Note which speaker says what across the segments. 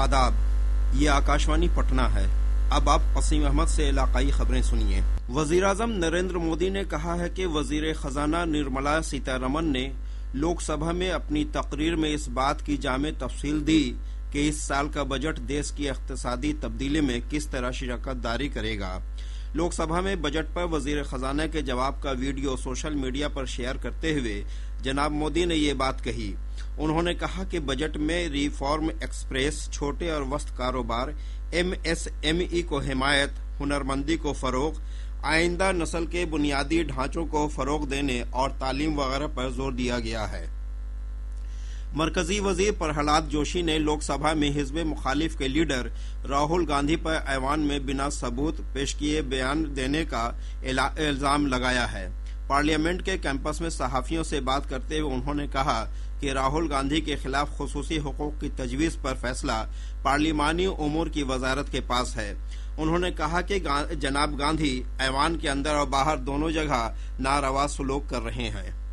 Speaker 1: आदाब, ये आकाशवाणी पटना है। अब आप वसीम अहमद से इलाकाई खबरें सुनिए। वजीर-ए-आज़म नरेंद्र मोदी ने कहा है कि वजीर खजाना निर्मला सीतारमण ने लोकसभा में अपनी तकरीर में इस बात की जामे तफसील दी कि इस साल का बजट देश की इक़्तिसादी तब्दीली में किस तरह शिरकतदारी करेगा। लोकसभा में बजट पर वजीर खजाना के जवाब का वीडियो सोशल मीडिया पर शेयर करते हुए जनाब मोदी ने ये बात कही। उन्होंने कहा कि बजट में रिफॉर्म एक्सप्रेस, छोटे और वस्त कारोबार, MSME को हिमायत, हुनरमंदी को फरोग, आइंदा नस्ल के बुनियादी ढांचों को फरोग देने और तालीम वगैरह पर जोर दिया गया है। मरकजी वजीर प्रहलाद जोशी ने लोकसभा में हिज़्ब मुखालिफ के लीडर राहुल गांधी पर ऐवान में बिना सबूत पेश किए बयान देने का इल्जाम लगाया है। पार्लियामेंट के कैंपस में सहाफियों से बात करते हुए उन्होंने कहा कि राहुल गांधी के खिलाफ खुसूसी हुकूक की तजवीज़ पर फैसला पार्लिमानी उमूर की वजारत के पास है। उन्होंने कहा कि जनाब गांधी ऐवान के अंदर और बाहर दोनों जगह नारवा सलूक कर रहे हैं।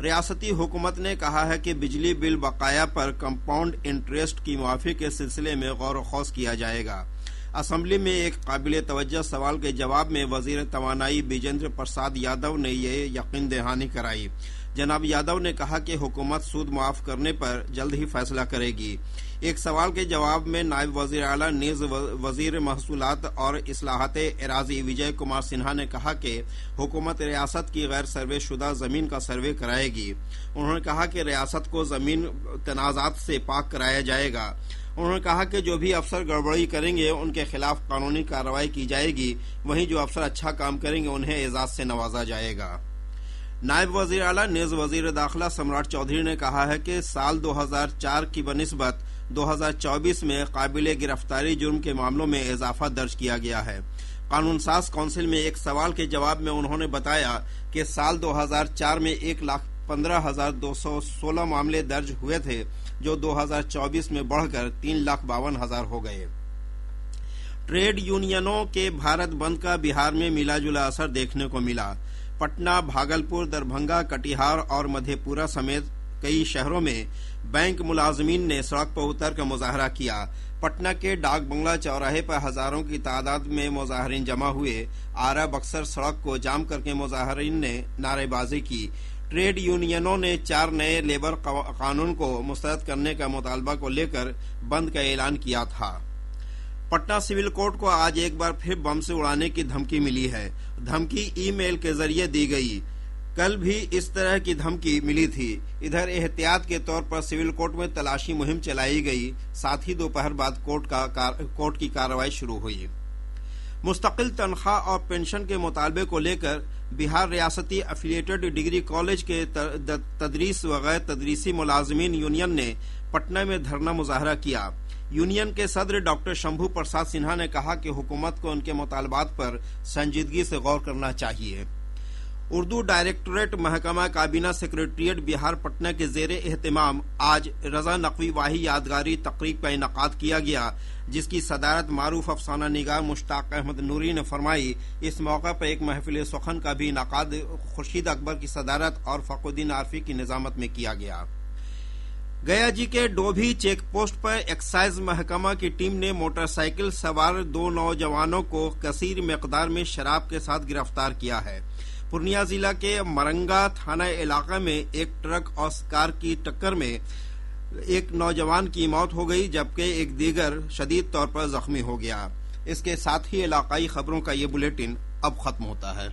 Speaker 1: रियासती हुकूमत ने कहा है कि बिजली बिल बकाया पर कंपाउंड इंटरेस्ट की माफी के सिलसिले में गौर व खौस किया जाएगा। असेंबली में एक काबिल तवज्जो सवाल के जवाब में वजीर तवानाई बिजेंद्र प्रसाद यादव ने ये यकीन दहानी कराई। जनाब यादव ने कहा कि हुकूमत सूद माफ करने पर जल्द ही फैसला करेगी। एक सवाल के जवाब में नायब वजीर आला नीज वजीर महसूलात और इस्लाहात एराजी विजय कुमार सिन्हा ने कहा कि हुकूमत रियासत की गैर सर्वे शुदा जमीन का सर्वे कराएगी। उन्होंने कहा कि रियासत को जमीन तनाजात से पाक कराया जाएगा। उन्होंने कहा कि जो भी अफसर गड़बड़ी करेंगे उनके खिलाफ कानूनी कार्रवाई की जाएगी, वहीं जो अफसर अच्छा काम करेंगे उन्हें एजाज से नवाजा जाएगा। नायब वजीर आला नीज वजीर दाखिला सम्राट चौधरी ने कहा है कि साल 2004 की बनिस्बत 2024 में काबिल गिरफ्तारी जुर्म के मामलों में इजाफा दर्ज किया गया है। कानून साज काउंसिल में एक सवाल के जवाब में उन्होंने बताया कि साल 2004 में 1,15,216 मामले दर्ज हुए थे, जो 2024 में बढ़कर 3,52,000 हो गए। ट्रेड यूनियनों के भारत बंद का बिहार में मिलाजुला असर देखने को मिला। पटना, भागलपुर, दरभंगा, कटिहार और मधेपुरा समेत कई शहरों में बैंक मुलाजमीन ने सड़क पर उतरकर मुजाहरा किया। पटना के डाक बंगला चौराहे पर हजारों की तादाद में मुजाहरीन जमा हुए। आरा बक्सर सड़क को जाम करके मुजाहरीन ने नारेबाजी की। ट्रेड यूनियनों ने 4 नए लेबर कानून को मुस्तरद करने का मुतालबा को लेकर बंद का ऐलान किया था। पटना सिविल कोर्ट को आज एक बार फिर बम से उड़ाने की धमकी मिली है। धमकी ईमेल के जरिए दी गई। कल भी इस तरह की धमकी मिली थी। इधर एहतियात के तौर पर सिविल कोर्ट में तलाशी मुहिम चलाई गई। साथ ही दोपहर बाद कोर्ट की कार्रवाई शुरू हुई। मुस्तकिल तनख्वाह और पेंशन के मुतालबे को लेकर बिहार रियासती एफिलिएटेड डिग्री कॉलेज के तदरीस व गैर तदरीसी मुलाजमीन यूनियन ने पटना में धरना मुजाहरा किया। यूनियन के सदर डॉक्टर शंभू प्रसाद सिन्हा ने कहा कि हुकूमत को उनके मुतालबात पर संजीदगी से गौर करना चाहिए। उर्दू डायरेक्टोरेट महकमा काबीना सेक्रेटेरिएट बिहार पटना के जेर एहतमाम आज रजा नकवी वाही यादगारी तकरीब का इनकाद किया गया, जिसकी सदारत मारूफ अफसाना निगार मुश्ताक अहमद नूरी ने फरमाई। इस मौका पर एक महफिल सुखन का भी इनकाद खुर्शीद अकबर की सदारत और फखरुद्दीन आरफी की निजामत में किया गया। गया जी के डोभी चेक पोस्ट पर एक्साइज महकमा की टीम ने मोटरसाइकिल सवार 2 नौजवानों को कसीर मिकदार में शराब के साथ गिरफ्तार किया है। पूर्णिया जिला के मरंगा थाना इलाका में एक ट्रक और कार की टक्कर में एक नौजवान की मौत हो गई, जबकि एक दीगर शदीद तौर पर जख्मी हो गया। इसके साथ ही इलाकाई खबरों का ये बुलेटिन अब खत्म होता है।